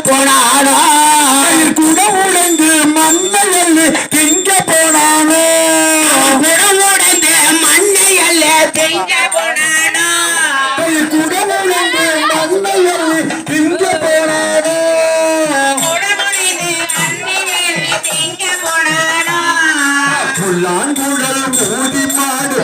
போனானோ கூட உடைந்து மண்ணையல்ல திங்க போனானோ கூட உடைந்து மண்ணையல்ல திங்க போனானோ கூட உடைந்து மண்ணையல்ல திங்க போனானோ திங்க போனானோ புல்லாங்குழல் ஊதி மாடு